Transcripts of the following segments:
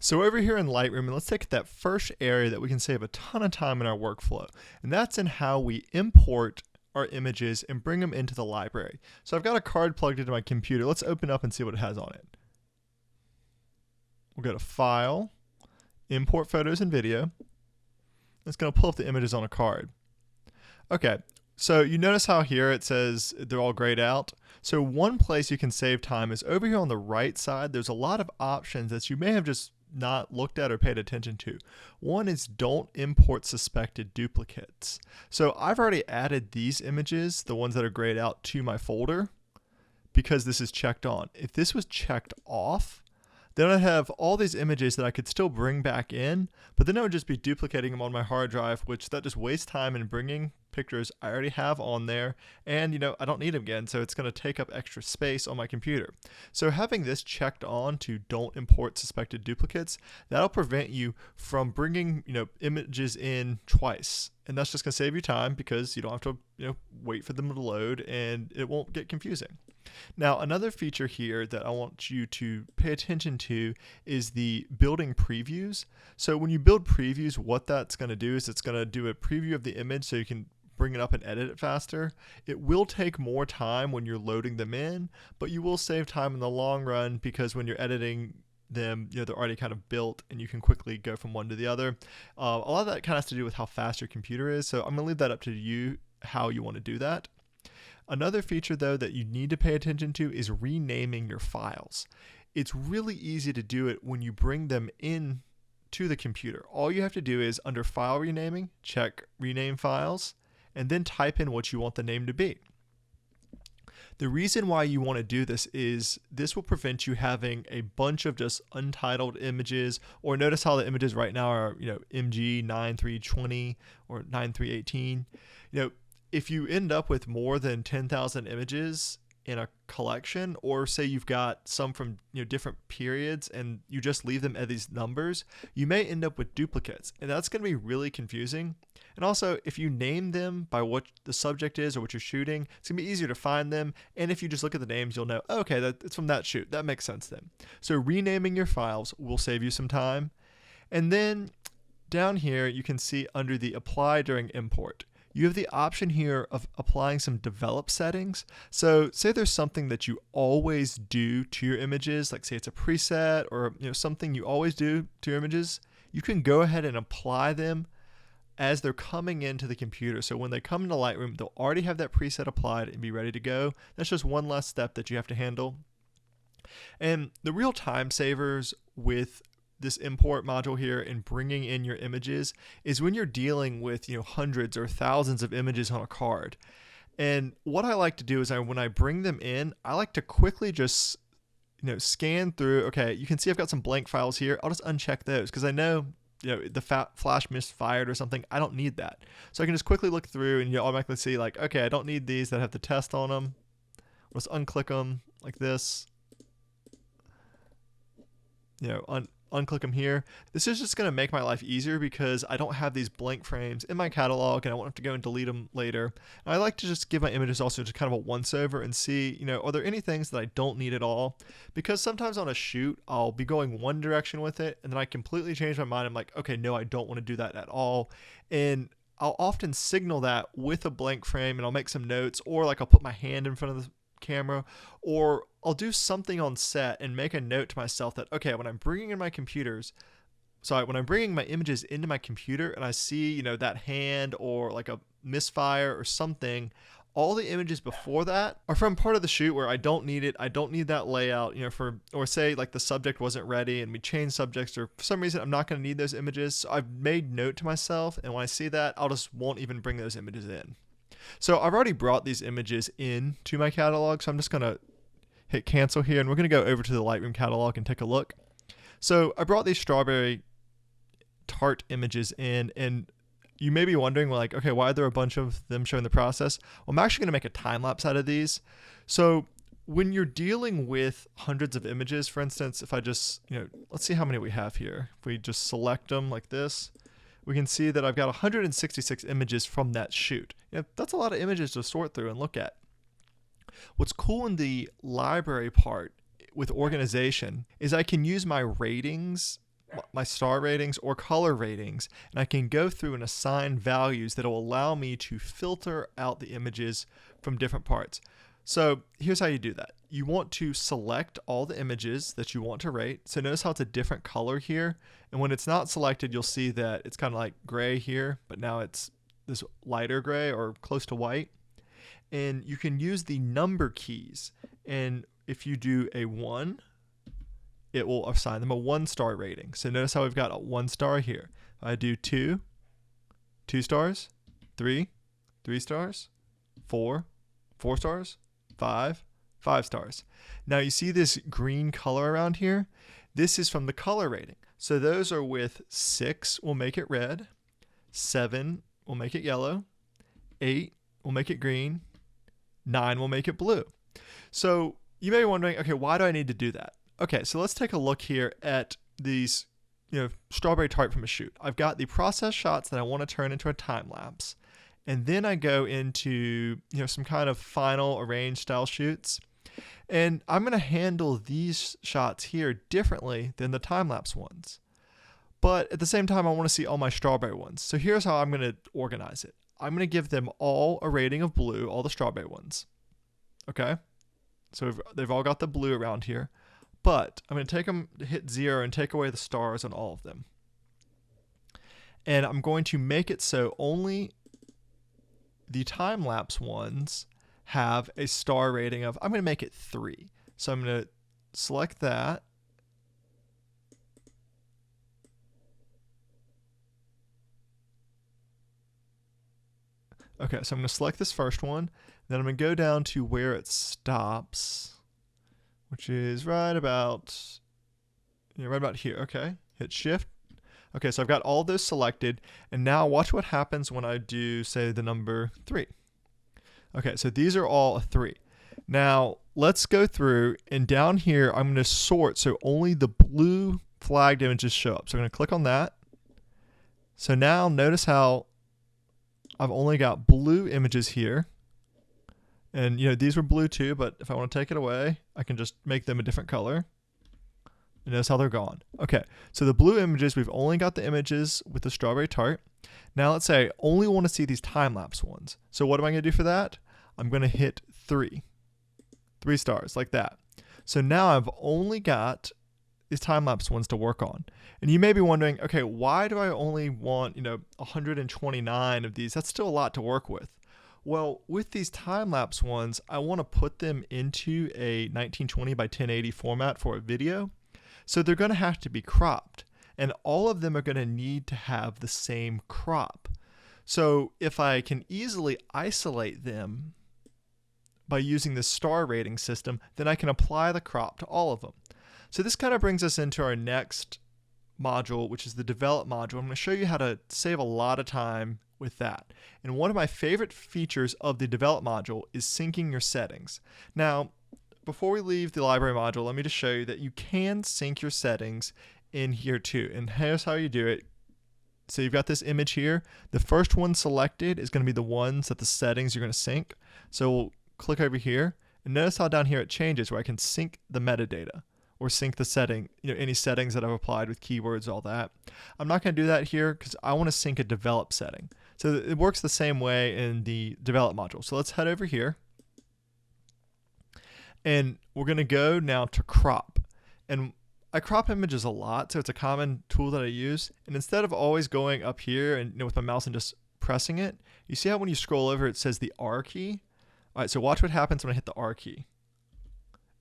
So over here in Lightroom, and let's take that first area that we can save a ton of time in our workflow, and that's in how we import our images and bring them into the library. So I've got a card plugged into my computer. Let's open up and see what it has on it. We'll go to File, Import Photos and Video. It's going to pull up the images on a card. Okay, so you notice how here it says they're all grayed out. So one place you can save time is over here on the right side. There's a lot of options that you may have just not looked at or paid attention to. One is don't import suspected duplicates. So I've already added these images, the ones that are grayed out, to my folder because this is checked on. If this was checked off, then I'd have all these images that I could still bring back in, but then I would just be duplicating them on my hard drive, which that just wastes time in bringing pictures I already have on there, and I don't need them again, so it's going to take up extra space on my computer. So having this checked on to don't import suspected duplicates, that'll prevent you from bringing images in twice, and that's just going to save you time because you don't have to wait for them to load, and it won't get confusing. Now, another feature here that I want you to pay attention to is the building previews. So when you build previews, what that's going to do is it's going to do a preview of the image so you can bring it up and edit it faster. It will take more time when you're loading them in, but you will save time in the long run because when you're editing them, they're already kind of built and you can quickly go from one to the other. A lot of that kind of has to do with how fast your computer is, so I'm going to leave that up to you how you want to do that. Another feature though that you need to pay attention to is renaming your files. It's really easy to do it when you bring them in to the computer. All you have to do is under File Renaming, check Rename Files, and then type in what you want the name to be. The reason why you want to do this is this will prevent you having a bunch of just untitled images, or notice how the images right now are MG 9320 or 9318. If you end up with more than 10,000 images in a collection, or say you've got some from different periods and you just leave them at these numbers, you may end up with duplicates, and that's going to be really confusing. And also, if you name them by what the subject is or what you're shooting, it's going to be easier to find them, and if you just look at the names, you'll know, okay, it's from that shoot. That makes sense then. So renaming your files will save you some time. And then down here, you can see under the Apply During Import, you have the option here of applying some develop settings. So say there's something that you always do to your images, like say it's a preset or something you always do to your images, you can go ahead and apply them as they're coming into the computer. So when they come into Lightroom, they'll already have that preset applied and be ready to go. That's just one less step that you have to handle. And the real time savers with this import module here and bringing in your images is when you're dealing with hundreds or thousands of images on a card. And what I like to do is when I bring them in, I like to quickly just scan through. Okay, you can see I've got some blank files here. I'll just uncheck those because I know the flash misfired or something. I don't need that, so I can just quickly look through and you automatically see like, okay, I don't need these that have the test on them. I'll just unclick them like this. Unclick them here. This is just going to make my life easier because I don't have these blank frames in my catalog and I won't have to go and delete them later. And I like to just give my images also just kind of a once over and see, are there any things that I don't need at all? Because sometimes on a shoot, I'll be going one direction with it and then I completely change my mind. I'm like, okay, no, I don't want to do that at all. And I'll often signal that with a blank frame and I'll make some notes, or like I'll put my hand in front of the camera, or I'll do something on set and make a note to myself that, okay, when I'm bringing in my when I'm bringing my images into my computer and I see, that hand or like a misfire or something, all the images before that are from part of the shoot where I don't need it. I don't need that layout, or say like the subject wasn't ready and we changed subjects, or for some reason I'm not going to need those images. So I've made note to myself, and when I see that, I'll just won't even bring those images in. So I've already brought these images into my catalog, so I'm just going to hit cancel here, and we're going to go over to the Lightroom catalog and take a look. So I brought these strawberry tart images in, and you may be wondering, like, okay, why are there a bunch of them showing the process? Well, I'm actually going to make a time lapse out of these. So when you're dealing with hundreds of images, for instance, if I just, let's see how many we have here. If we just select them like this, we can see that I've got 166 images from that shoot. That's a lot of images to sort through and look at. What's cool in the library part with organization is I can use my ratings my star ratings or color ratings, and I can go through and assign values that will allow me to filter out the images from different parts. So here's how you do that. You want to select all the images that you want to rate. So notice how it's a different color here. And when it's not selected, you'll see that it's kind of like gray here, but now it's this lighter gray or close to white. And you can use the number keys. And if you do a 1, it will assign them a 1-star rating. So notice how we've got a 1 star here. I do 2, 2 stars, 3, 3 stars, 4, 4 stars, 5, 5 stars. Now you see this green color around here? This is from the color rating. So those are with 6 will make it red, 7 will make it yellow, 8 will make it green, 9 will make it blue. So you may be wondering, okay, why do I need to do that? Okay, so let's take a look here at these, strawberry tart from a shoot. I've got the process shots that I want to turn into a time lapse. And then I go into, some kind of final arrange style shoots. And I'm going to handle these shots here differently than the time lapse ones. But at the same time, I want to see all my strawberry ones. So here's how I'm going to organize it. I'm going to give them all a rating of blue, all the strawberry ones. Okay? So they've all got the blue around here. But I'm going to take them, hit 0, and take away the stars on all of them. And I'm going to make it so only the time-lapse ones have a star rating of, I'm going to make it 3. So I'm going to select that. Okay, so I'm going to select this first one. Then I'm going to go down to where it stops, which is right about here. Okay, hit shift. Okay, so I've got all those selected, and now watch what happens when I do, say, the number 3. Okay, so these are all a 3. Now, let's go through, and down here, I'm going to sort so only the blue flagged images show up. So I'm going to click on that. So now notice how I've only got blue images here. And, these were blue too, but if I want to take it away, I can just make them a different color. And notice how they're gone. Okay, so the blue images, we've only got the images with the strawberry tart. Now let's say I only want to see these time-lapse ones. So what am I going to do for that? I'm going to hit 3. 3 stars, like that. So now I've only got these time-lapse ones to work on. And you may be wondering, okay, why do I only want, 129 of these? That's still a lot to work with. Well, with these time-lapse ones, I want to put them into a 1920 by 1080 format for a video. So they're going to have to be cropped. And all of them are going to need to have the same crop. So if I can easily isolate them by using the star rating system, then I can apply the crop to all of them. So this kind of brings us into our next module, which is the develop module. I'm going to show you how to save a lot of time with that. And one of my favorite features of the develop module is syncing your settings. Now, before we leave the library module, let me just show you that you can sync your settings in here too. And here's how you do it. So you've got this image here. The first one selected is going to be the ones that the settings you're going to sync. So we'll click over here and notice how down here it changes where I can sync the metadata or sync the setting, any settings that I've applied with keywords, all that. I'm not going to do that here because I want to sync a develop setting. So it works the same way in the develop module. So let's head over here. And we're going to go now to crop. And I crop images a lot, so it's a common tool that I use. And instead of always going up here and with my mouse and just pressing it, you see how when you scroll over it says the R key? All right, so watch what happens when I hit the R key.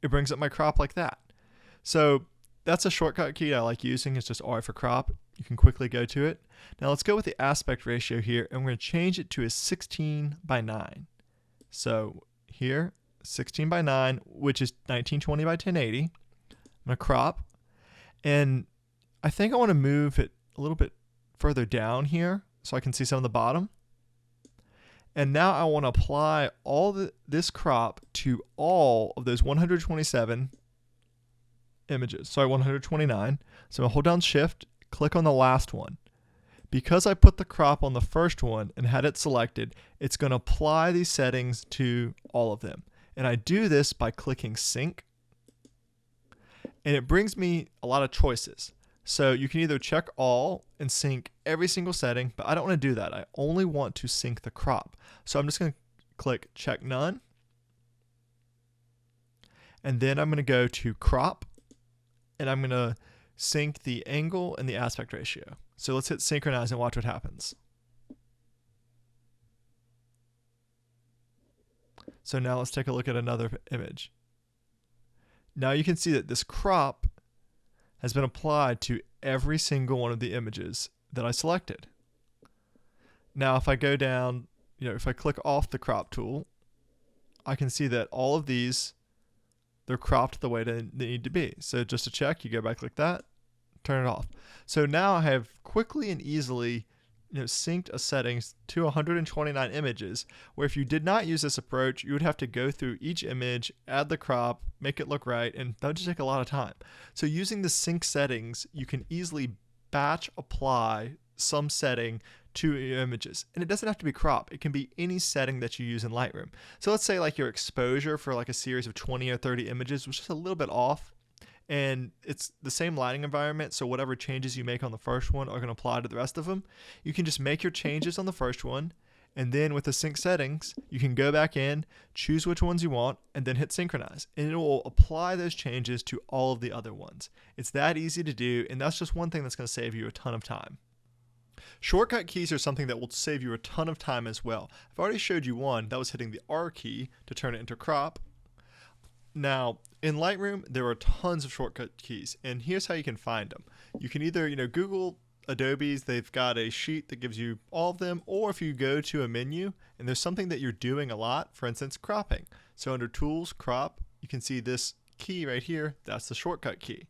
It brings up my crop like that. So that's a shortcut key I like using. It's just R for crop. You can quickly go to it. Now let's go with the aspect ratio here, and we're going to change it to a 16 by 9. So here, 16 by 9, which is 1920 by 1080. I'm going to crop. And I think I want to move it a little bit further down here so I can see some of the bottom. And now I want to apply all this crop to all of those 127 images. Sorry, 129. So I'll hold down Shift, click on the last one. Because I put the crop on the first one and had it selected, it's going to apply these settings to all of them. And I do this by clicking Sync. And it brings me a lot of choices. So you can either check all and sync every single setting, but I don't want to do that. I only want to sync the crop. So I'm just going to click check none. And then I'm going to go to crop, and I'm going to sync the angle and the aspect ratio. So let's hit synchronize and watch what happens. So now let's take a look at another image. Now you can see that this crop has been applied to every single one of the images that I selected. Now if I go down, if I click off the crop tool, I can see that all of these, they're cropped the way they need to be. So just to check, you go back like that, turn it off. So now I have quickly and easily synced a settings to 129 images, where if you did not use this approach, you would have to go through each image, add the crop, make it look right, and that would just take a lot of time. So using the sync settings, you can easily batch apply some setting to your images. And it doesn't have to be crop. It can be any setting that you use in Lightroom. So let's say like your exposure for like a series of 20 or 30 images was just a little bit off, and it's the same lighting environment, so whatever changes you make on the first one are going to apply to the rest of them. You can just make your changes on the first one, and then with the sync settings, you can go back in, choose which ones you want, and then hit synchronize. And it will apply those changes to all of the other ones. It's that easy to do, and that's just one thing that's going to save you a ton of time. Shortcut keys are something that will save you a ton of time as well. I've already showed you one, that was hitting the R key to turn it into crop. Now, in Lightroom, there are tons of shortcut keys, and here's how you can find them. You can either, Google Adobe's, they've got a sheet that gives you all of them, or if you go to a menu and there's something that you're doing a lot, for instance, cropping. So under Tools, Crop, you can see this key right here, that's the shortcut key.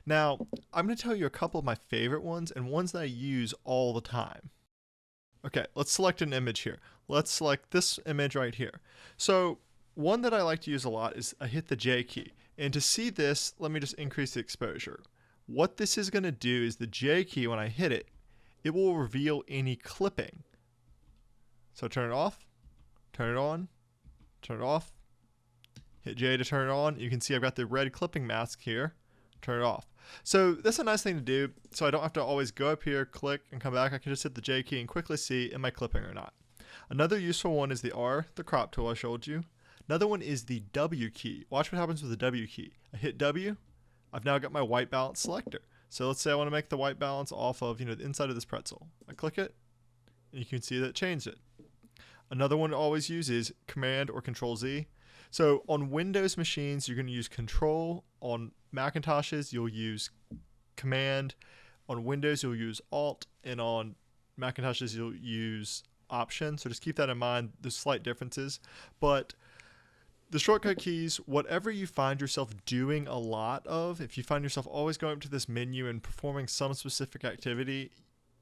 Now, I'm going to tell you a couple of my favorite ones and ones that I use all the time. Okay, let's select an image here. Let's select this image right here. So one that I like to use a lot is I hit the J key. And to see this, let me just increase the exposure. What this is going to do is the J key, when I hit it, it will reveal any clipping. So turn it off, turn it on, turn it off, hit J to turn it on. You can see I've got the red clipping mask here, turn it off. So that's a nice thing to do, so I don't have to always go up here, click, and come back. I can just hit the J key and quickly see am I clipping or not. Another useful one is the R, the crop tool I showed you. Another one is the W key. Watch what happens with the W key. I hit W, I've now got my white balance selector. So let's say I want to make the white balance off of, the inside of this pretzel. I click it, and you can see that it changed it. Another one to always use is Command or Control Z. So on Windows machines, you're going to use Control. On Macintoshes, you'll use Command. On Windows, you'll use Alt. And on Macintoshes, you'll use Option. So just keep that in mind. There's slight differences. But the shortcut keys, whatever you find yourself doing a lot of, if you find yourself always going up to this menu and performing some specific activity,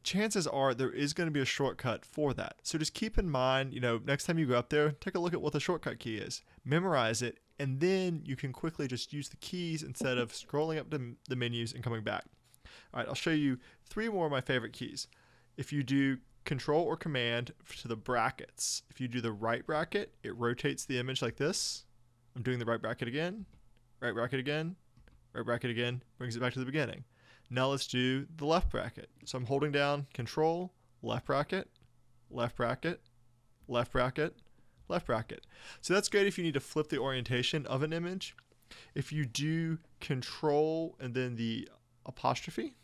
chances are there is going to be a shortcut for that. So just keep in mind, next time you go up there, take a look at what the shortcut key is, memorize it, and then you can quickly just use the keys instead of scrolling up to the menus and coming back. All right, I'll show you 3 more of my favorite keys. If you do Control or Command to the brackets, if you do the right bracket, it rotates the image like this. I'm doing the right bracket again, right bracket again, right bracket again, brings it back to the beginning. Now let's do the left bracket. So I'm holding down Control, left bracket, left bracket, left bracket, left bracket. So that's great if you need to flip the orientation of an image. If you do Control and then the apostrophe,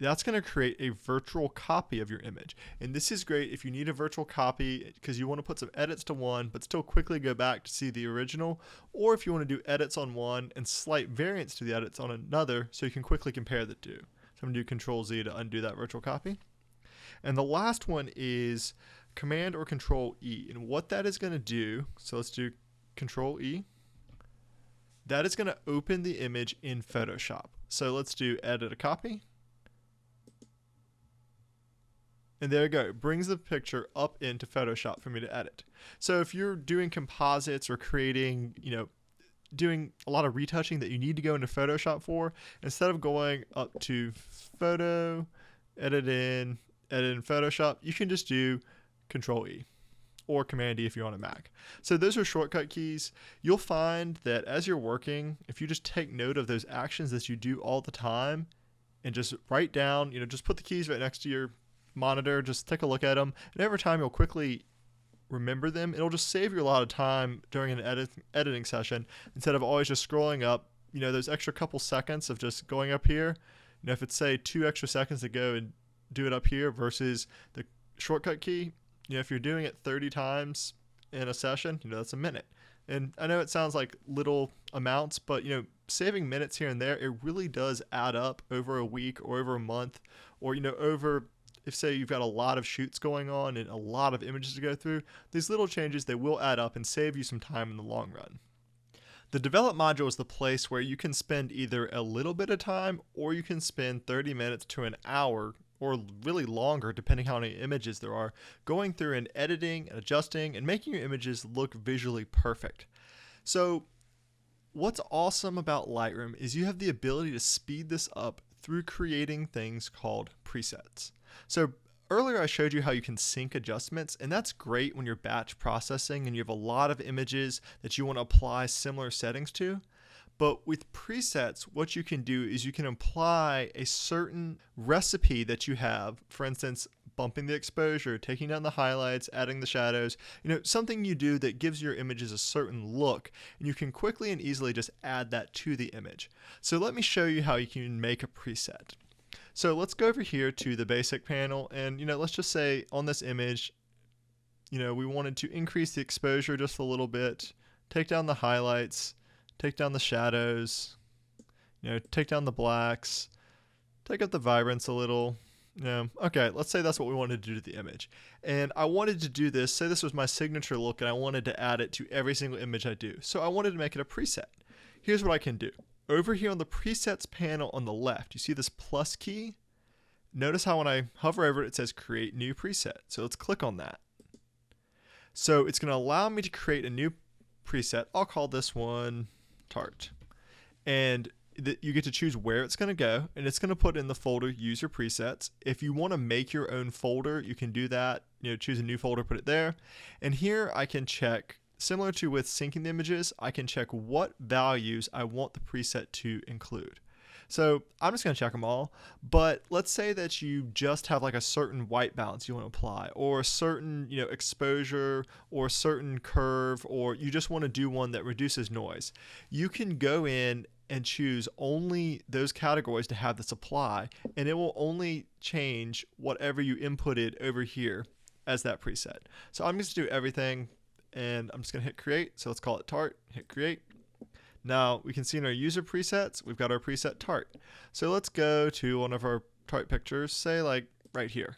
that's going to create a virtual copy of your image. And this is great if you need a virtual copy because you want to put some edits to one but still quickly go back to see the original, or if you want to do edits on one and slight variance to the edits on another so you can quickly compare the two. So I'm going to do Control Z to undo that virtual copy. And the last one is Command or Control E. And what that is going to do, so let's do Control E. That is going to open the image in Photoshop. So let's do Edit a Copy. And there you go, it brings the picture up into Photoshop for me to edit. So if you're doing composites or creating, doing a lot of retouching that you need to go into Photoshop for, instead of going up to Photo, Edit in Photoshop, you can just do Control E. or Command D if you're on a Mac. So those are shortcut keys. You'll find that as you're working, if you just take note of those actions that you do all the time and just write down, just put the keys right next to your monitor, just take a look at them, and every time you'll quickly remember them. It'll just save you a lot of time during an editing session instead of always just scrolling up, those extra couple seconds of just going up here. If it's say 2 extra seconds to go and do it up here versus the shortcut key, if you're doing it 30 times in a session, that's a minute. And I know it sounds like little amounts, but saving minutes here and there, it really does add up over a week or over a month, or over, if say you've got a lot of shoots going on and a lot of images to go through, these little changes, they will add up and save you some time in the long run. The develop module is the place where you can spend either a little bit of time or you can spend 30 minutes to an hour or really longer, depending how many images there are, going through and editing and adjusting and making your images look visually perfect. So what's awesome about Lightroom is you have the ability to speed this up through creating things called presets. So earlier I showed you how you can sync adjustments, and that's great when you're batch processing and you have a lot of images that you want to apply similar settings to. But with presets, what you can do is you can apply a certain recipe that you have, for instance, bumping the exposure, taking down the highlights, adding the shadows, something you do that gives your images a certain look, and you can quickly and easily just add that to the image. So let me show you how you can make a preset. So let's go over here to the basic panel, and let's just say on this image, we wanted to increase the exposure just a little bit, take down the highlights, take down the shadows, take down the blacks, take up the vibrance a little. Okay, let's say that's what we wanted to do to the image. And I wanted to do this, say this was my signature look, and I wanted to add it to every single image I do. So I wanted to make it a preset. Here's what I can do. Over here on the presets panel on the left, you see this plus key? Notice how when I hover over it, it says create new preset. So let's click on that. So it's going to allow me to create a new preset. I'll call this one Tart. And you get to choose where it's going to go, and it's going to put in the folder user presets. If you want to make your own folder, you can do that. Choose a new folder, put it there. And here I can check, similar to with syncing the images, I can check what values I want the preset to include. So I'm just going to check them all, but let's say that you just have like a certain white balance you want to apply, or a certain exposure, or a certain curve, or you just want to do one that reduces noise. You can go in and choose only those categories to have this apply, and it will only change whatever you inputted over here as that preset. So I'm just going to do everything, and I'm just going to hit create. So let's call it Tart, hit create. Now we can see in our user presets, we've got our preset Tart. So let's go to one of our Tart pictures, say like right here.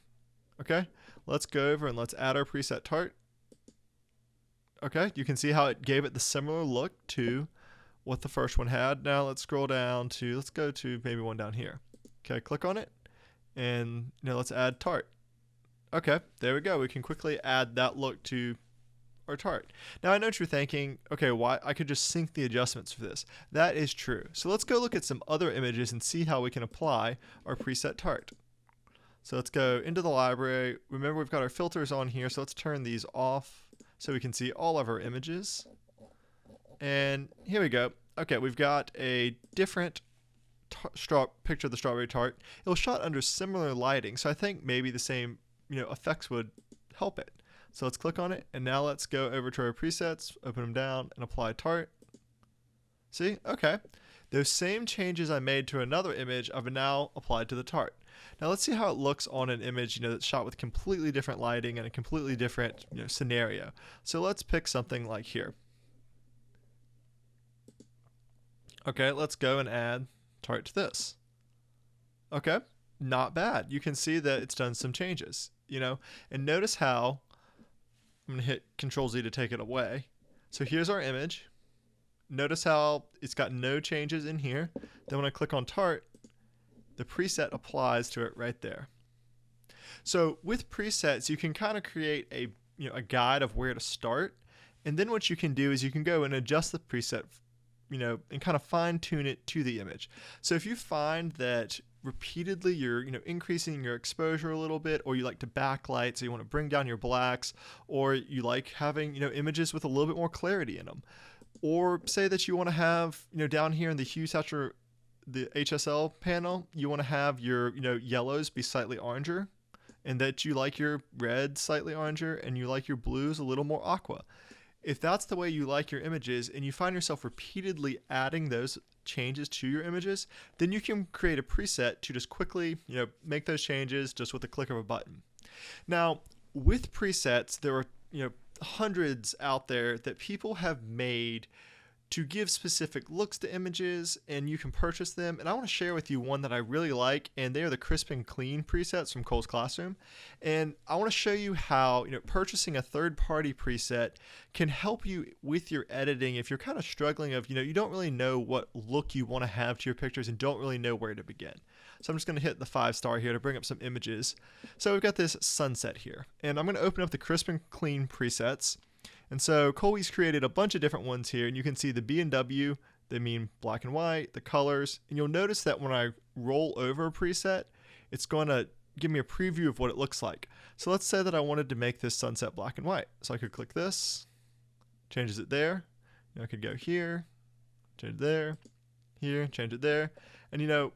Okay, let's go over and let's add our preset Tart. Okay, you can see how it gave it the similar look to what the first one had. Now let's scroll down to, let's go to maybe one down here. Okay, click on it, and let's add Tart. Okay, there we go. We can quickly add that look to our Tart. Now I know what you're thinking, okay, why I could just sync the adjustments for this. That is true. So let's go look at some other images and see how we can apply our preset Tart. So let's go into the library. Remember, we've got our filters on here, so let's turn these off so we can see all of our images. And here we go. Okay, we've got a different picture of the strawberry tart. It was shot under similar lighting, so I think maybe the same effects would help it. So let's click on it, and now let's go over to our presets, open them down, and apply Tart. See? Okay. Those same changes I made to another image I've now applied to the Tart. Now let's see how it looks on an image that's shot with completely different lighting and a completely different scenario. So let's pick something like here. Okay, let's go and add Tart to this. Okay, not bad. You can see that it's done some changes, and notice how I'm going to hit Control Z to take it away. So here's our image. Notice how it's got no changes in here. Then when I click on Tart, the preset applies to it right there. So with presets, you can kind of create a guide of where to start. And then what you can do is you can go and adjust the preset, and kind of fine tune it to the image. So if you find that repeatedly you're increasing your exposure a little bit, or you like to backlight, so you want to bring down your blacks, or you like having images with a little bit more clarity in them, or say that you want to have down here in the hue saturation, the HSL panel, you want to have your yellows be slightly oranger, and that you like your reds slightly oranger, and you like your blues a little more aqua. If that's the way you like your images and you find yourself repeatedly adding those changes to your images, then you can create a preset to just quickly make those changes just with the click of a button. Now, with presets, there are hundreds out there that people have made to give specific looks to images, and you can purchase them. And I want to share with you one that I really like, and they are the Crisp and Clean presets from Cole's Classroom. And I want to show you how purchasing a third-party preset can help you with your editing if you're kind of struggling of you don't really know what look you want to have to your pictures and don't really know where to begin. So I'm just going to hit the 5-star here to bring up some images. So we've got this sunset here, and I'm going to open up the Crisp and Clean presets. And so Coley's created a bunch of different ones here, and you can see the B and W, they mean black and white, the colors, and you'll notice that when I roll over a preset, it's going to give me a preview of what it looks like. So let's say that I wanted to make this sunset black and white. So I could click this, changes it there. I could go here, change it there, here, change it there. And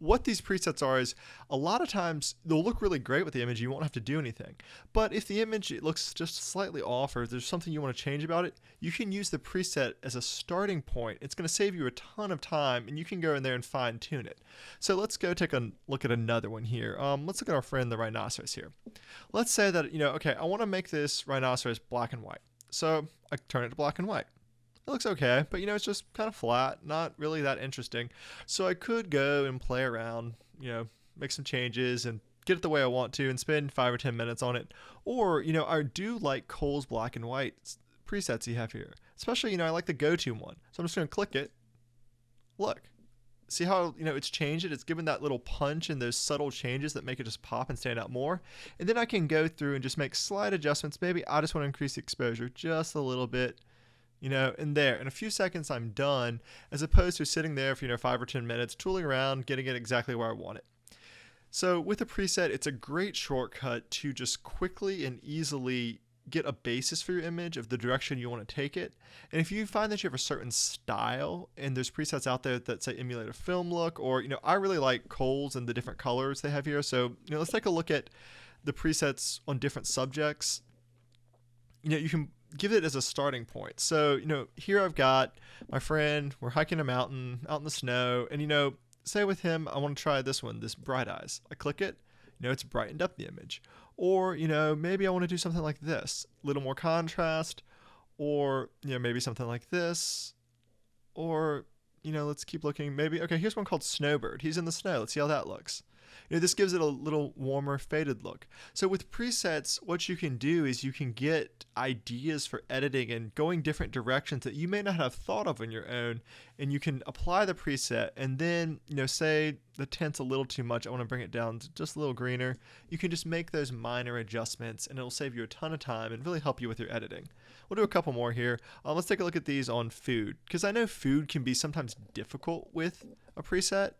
what these presets are is a lot of times they'll look really great with the image. You won't have to do anything. But if the image it looks just slightly off, or if there's something you want to change about it, you can use the preset as a starting point. It's going to save you a ton of time, and you can go in there and fine tune it. So let's go take a look at another one here. Let's look at our friend the rhinoceros here. Let's say that okay, I want to make this rhinoceros black and white. So I turn it to black and white. It looks okay, but it's just kind of flat, not really that interesting. So I could go and play around, make some changes and get it the way I want to and spend 5 or 10 minutes on it. Or, I do like Cole's black and white presets you have here. Especially, I like the go-to one. So I'm just going to click it. Look. See how, it's changed it? It's given that little punch and those subtle changes that make it just pop and stand out more. And then I can go through and just make slight adjustments. Maybe I just want to increase the exposure just a little bit. And there, in a few seconds, I'm done, as opposed to sitting there for, 5 or 10 minutes, tooling around, getting it exactly where I want it. So with a preset, it's a great shortcut to just quickly and easily get a basis for your image of the direction you want to take it. And if you find that you have a certain style, and there's presets out there that say emulate a film look, or, I really like Cole's and the different colors they have here. So, let's take a look at the presets on different subjects. You can give it as a starting point. So, here I've got my friend, we're hiking a mountain out in the snow, and, say with him, I want to try this one, this Bright Eyes. I click it, it's brightened up the image. Or, maybe I want to do something like this, a little more contrast, or, maybe something like this, or, let's keep looking. Maybe, okay, here's one called Snowbird. He's in the snow. Let's see how that looks. This gives it a little warmer, faded look. So with presets, what you can do is you can get ideas for editing and going different directions that you may not have thought of on your own, and you can apply the preset, and then, say the tint's a little too much, I want to bring it down to just a little greener. You can just make those minor adjustments, and it'll save you a ton of time and really help you with your editing. We'll do a couple more here. Let's take a look at these on food, because I know food can be sometimes difficult with a preset.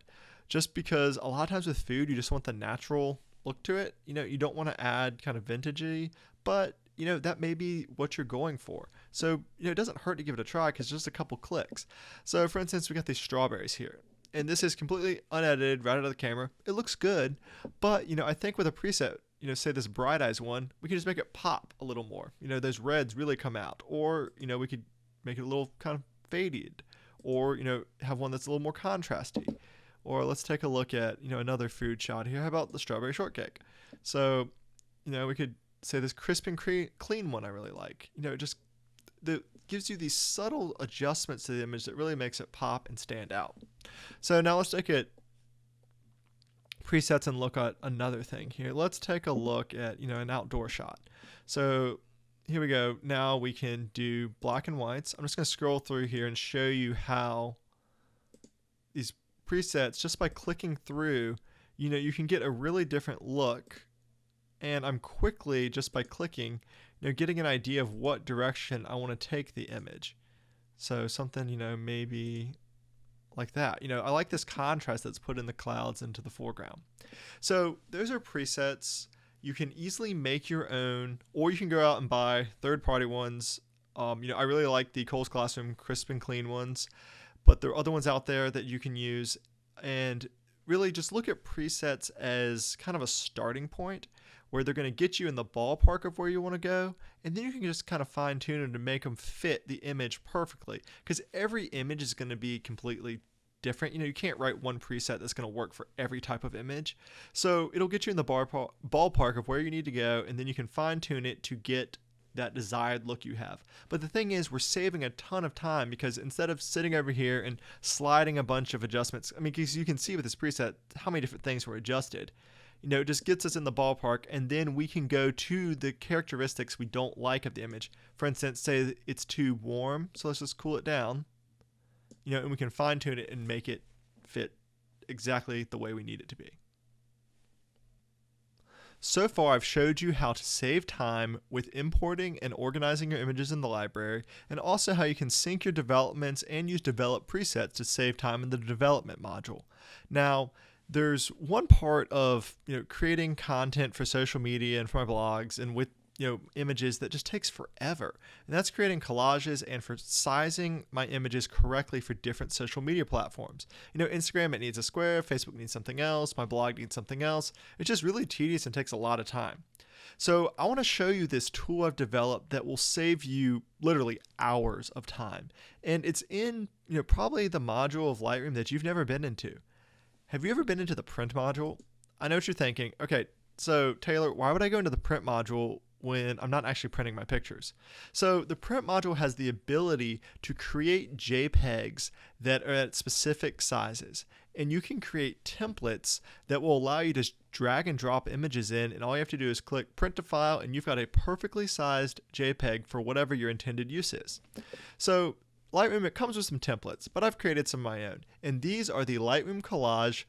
Just because a lot of times with food, you just want the natural look to it. You don't want to add kind of vintagey, but, that may be what you're going for. So, it doesn't hurt to give it a try because just a couple clicks. So, for instance, we got these strawberries here. And this is completely unedited right out of the camera. It looks good, but, I think with a preset, say this Bright Eyes one, we can just make it pop a little more. Those reds really come out. Or, we could make it a little kind of faded. Or, have one that's a little more contrasty. Or let's take a look at, another food shot here. How about the strawberry shortcake? So, we could say this Crisp and Clean one I really like. It just gives you these subtle adjustments to the image that really makes it pop and stand out. So now let's take it presets and look at another thing here. Let's take a look at, an outdoor shot. So here we go. Now we can do black and whites. I'm just going to scroll through here and show you how these presets, just by clicking through, you can get a really different look. And I'm quickly, just by clicking, getting an idea of what direction I want to take the image. So something, maybe like that. I like this contrast that's put in the clouds into the foreground. So those are presets. You can easily make your own, or you can go out and buy third-party ones. I really like the Kohl's Classroom crisp and clean ones, but there are other ones out there that you can use. And really just look at presets as kind of a starting point where they're going to get you in the ballpark of where you want to go, and then you can just kind of fine tune them to make them fit the image perfectly, because every image is going to be completely different. You can't write one preset that's going to work for every type of image. So it'll get you in the ballpark of where you need to go, and then you can fine tune it to get that desired look you have. But the thing is, we're saving a ton of time, because instead of sitting over here and sliding a bunch of adjustments, because you can see with this preset how many different things were adjusted. It just gets us in the ballpark, and then we can go to the characteristics we don't like of the image. For instance, say it's too warm, so let's just cool it down. And we can fine tune it and make it fit exactly the way we need it to be. So far, I've showed you how to save time with importing and organizing your images in the library, and also how you can sync your developments and use develop presets to save time in the development module. Now, there's one part of creating content for social media and for my blogs and with images that just takes forever, and that's creating collages and for sizing my images correctly for different social media platforms. Instagram, it needs a square, Facebook needs something else, my blog needs something else. It's just really tedious and takes a lot of time. So I want to show you this tool I've developed that will save you literally hours of time, and it's in probably the module of Lightroom that you've never been into. Have you ever been into the print module? I know what you're thinking. Okay, so Taylor, why would I go into the print module when I'm not actually printing my pictures? So the print module has the ability to create JPEGs that are at specific sizes, and you can create templates that will allow you to drag and drop images in, and all you have to do is click print to file, and you've got a perfectly sized JPEG for whatever your intended use is. So Lightroom, it comes with some templates, but I've created some of my own, and these are the Lightroom Collage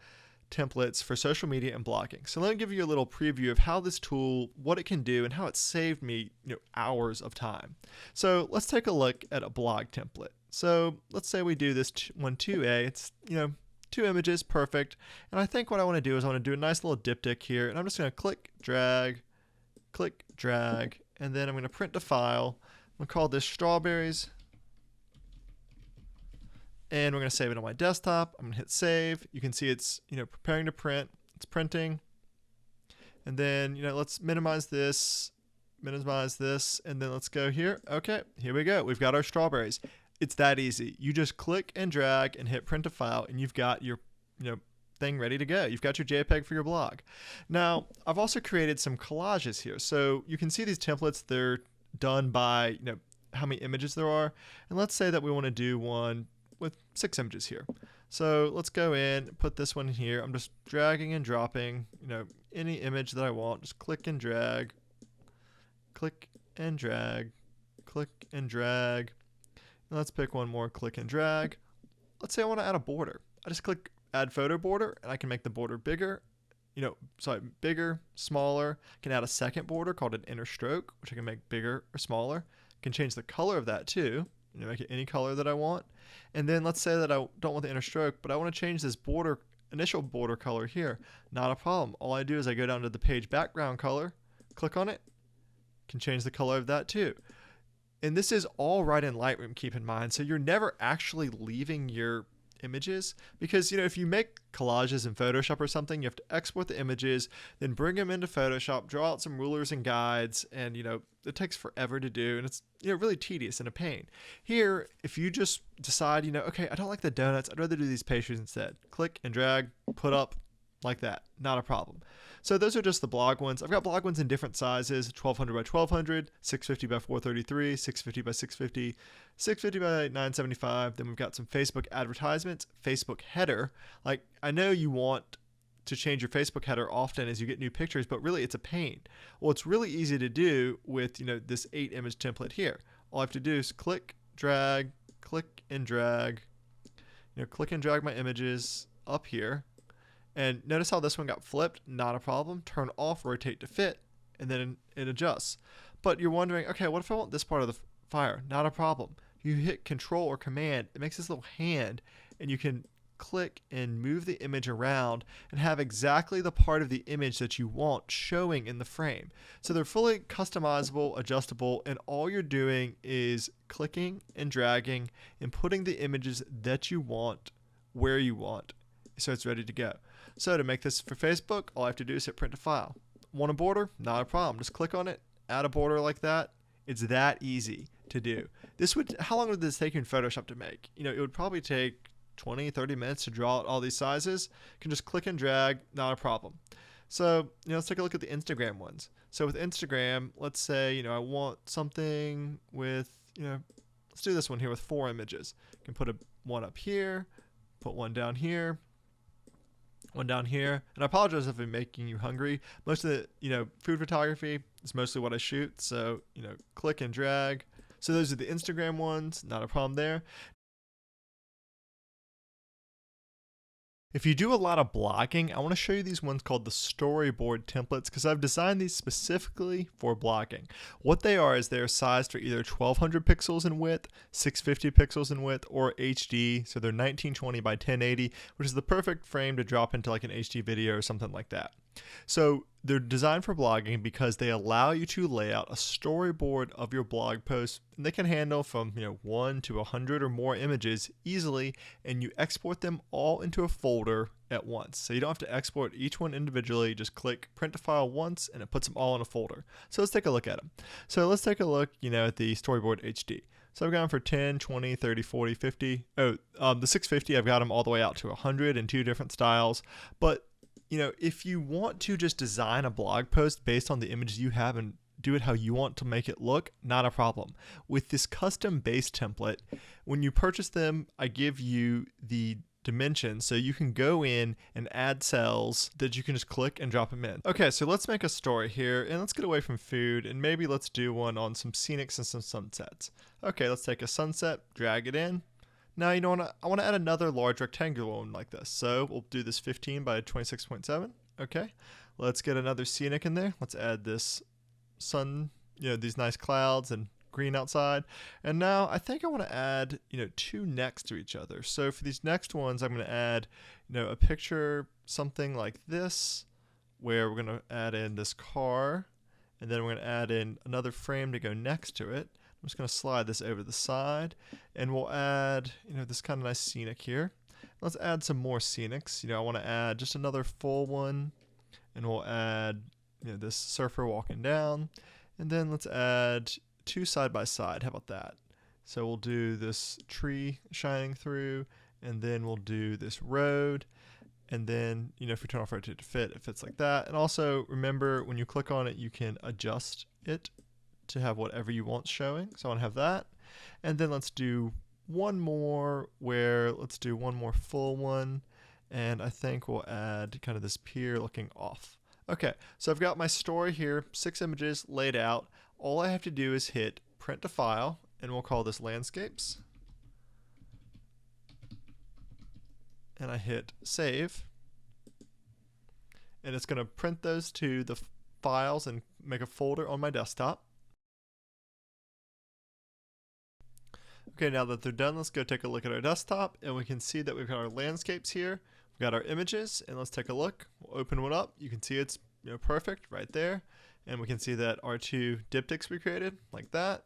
templates for social media and blogging. So let me give you a little preview of how this tool, what it can do, and how it saved me hours of time. So let's take a look at a blog template. So let's say we do this one 2A. It's 2 images, perfect. And I think what I want to do is I want to do a nice little diptych here, and I'm just going to click, drag, and then I'm going to print to file. I'm going to call this strawberries. And we're going to save it on my desktop. I'm going to hit save. You can see it's preparing to print. It's printing. And then let's minimize this, and then let's go here. Okay, here we go. We've got our strawberries. It's that easy. You just click and drag and hit print to file, and you've got your thing ready to go. You've got your JPEG for your blog. Now, I've also created some collages here. So you can see these templates. They're done by how many images there are. And let's say that we want to do one with 6 images here. So let's go in, put this one here. I'm just dragging and dropping, any image that I want. Just click and drag, click and drag, click and drag. And let's pick one more, click and drag. Let's say I want to add a border. I just click add photo border, and I can make the border bigger, bigger, smaller. I can add a second border called an inner stroke, which I can make bigger or smaller. I can change the color of that too. Make it any color that I want. And then let's say that I don't want the inner stroke, but I want to change this border, initial border color here. Not a problem. All I do is I go down to the page background color, click on it, can change the color of that too. And this is all right in Lightroom, keep in mind. So you're never actually leaving your images, because if you make collages in Photoshop or something, you have to export the images, then bring them into Photoshop, draw out some rulers and guides, and it takes forever to do, and it's really tedious and a pain. Here, if you just decide okay, I don't like the donuts, I'd rather do these pastries instead, click and drag, put up like that, not a problem. So those are just the blog ones. I've got blog ones in different sizes: 1200 by 1200, 650 by 433, 650 by 650, 650 by 975. Then we've got some Facebook advertisements, Facebook header. Like, I know you want to change your Facebook header often as you get new pictures, but really it's a pain. Well, it's really easy to do with this 8 image template here. All I have to do is click, drag, click and drag, click and drag my images up here. And notice how this one got flipped, not a problem. Turn off, rotate to fit, and then it adjusts. But you're wondering, okay, what if I want this part of the fire? Not a problem. You hit Control or Command, it makes this little hand, and you can click and move the image around and have exactly the part of the image that you want showing in the frame. So they're fully customizable, adjustable, and all you're doing is clicking and dragging and putting the images that you want where you want, so it's ready to go. So to make this for Facebook, all I have to do is hit print to file. Want a border? Not a problem. Just click on it, add a border like that. It's that easy to do. How long would this take you in Photoshop to make? It would probably take 20, 30 minutes to draw out all these sizes. You can just click and drag, not a problem. So, let's take a look at the Instagram ones. So with Instagram, let's say, I want something with, let's do this one here with 4 images. You can put one up here, put one down here, one down here. And I apologize if I'm making you hungry. Most of the, food photography is mostly what I shoot. So, click and drag. So those are the Instagram ones, not a problem there. If you do a lot of blogging, I want to show you these ones called the storyboard templates because I've designed these specifically for blogging. What they are is they're sized for either 1200 pixels in width, 650 pixels in width, or HD. So they're 1920 by 1080, which is the perfect frame to drop into like an HD video or something like that. So they're designed for blogging because they allow you to lay out a storyboard of your blog post, and they can handle from 1 to 100 or more images easily, and you export them all into a folder at once. So you don't have to export each one individually, just click print to file once and it puts them all in a folder. So let's take a look at them. So let's take a look at the storyboard HD. So I've got them for 10, 20, 30, 40, 50. The 650, I've got them all the way out to 100 in 2 different styles. But if you want to just design a blog post based on the images you have and do it how you want to make it look, not a problem. With this custom base template, when you purchase them, I give you the dimensions so you can go in and add cells that you can just click and drop them in. Okay, so let's make a story here and let's get away from food and maybe let's do one on some scenics and some sunsets. Okay, let's take a sunset, drag it in. Now, I want to add another large rectangular one like this. So we'll do this 15 by 26.7. Okay, let's get another scenic in there. Let's add this sun, these nice clouds and green outside. And now I think I want to add, 2 next to each other. So for these next ones, I'm going to add, a picture, something like this, where we're going to add in this car. And then we're going to add in another frame to go next to it. I'm just going to slide this over the side and we'll add, this kind of nice scenic here. Let's add some more scenics. I want to add just another full one and we'll add, this surfer walking down. And then let's add 2 side by side. How about that? So we'll do this tree shining through and then we'll do this road. And then, if we turn off rotate to fit, it fits like that. And also remember when you click on it, you can adjust it to have whatever you want showing. So I want to have that. And then let's do one more let's do one more full one. And I think we'll add kind of this pier looking off. Okay, so I've got my story here, 6 images laid out. All I have to do is hit print to file and we'll call this landscapes. And I hit save. And it's going to print those to the files and make a folder on my desktop. Okay, now that they're done, let's go take a look at our desktop and we can see that we've got our landscapes here. We've got our images and let's take a look. We'll open one up. You can see it's perfect right there. And we can see that our 2 diptychs we created like that.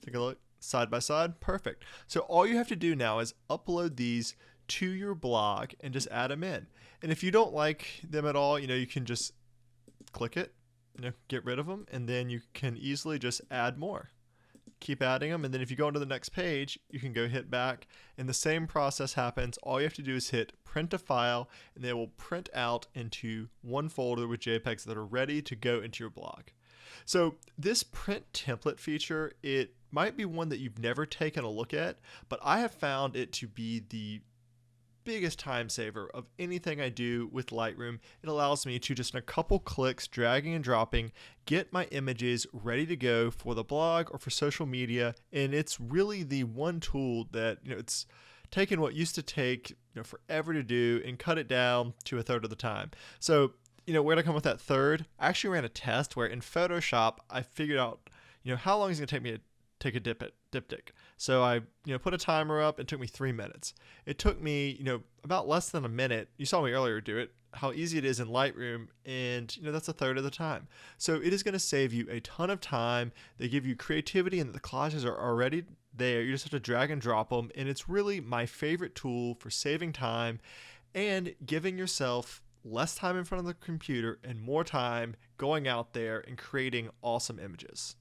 Take a look side by side. Perfect. So all you have to do now is upload these to your blog and just add them in. And if you don't like them at all, you can just click it, get rid of them, and then you can easily just add more. Keep adding them, and then if you go into the next page, you can go hit back, and the same process happens. All you have to do is hit print to file, and they will print out into one folder with JPEGs that are ready to go into your blog. So this print template feature, it might be one that you've never taken a look at, but I have found it to be the biggest time saver of anything I do with Lightroom. It allows me to just in a couple clicks, dragging and dropping, get my images ready to go for the blog or for social media. And it's really the one tool that, it's taken what used to take forever to do and cut it down to a third of the time. So, where to come with that third? I actually ran a test where in Photoshop, I figured out, how long is it going to take me take a diptych. So I, put a timer up. It took me 3 minutes. It took me, about less than a minute. You saw me earlier do it. How easy it is in Lightroom, and that's a third of the time. So it is going to save you a ton of time. They give you creativity, and the collages are already there. You just have to drag and drop them, and it's really my favorite tool for saving time and giving yourself less time in front of the computer and more time going out there and creating awesome images.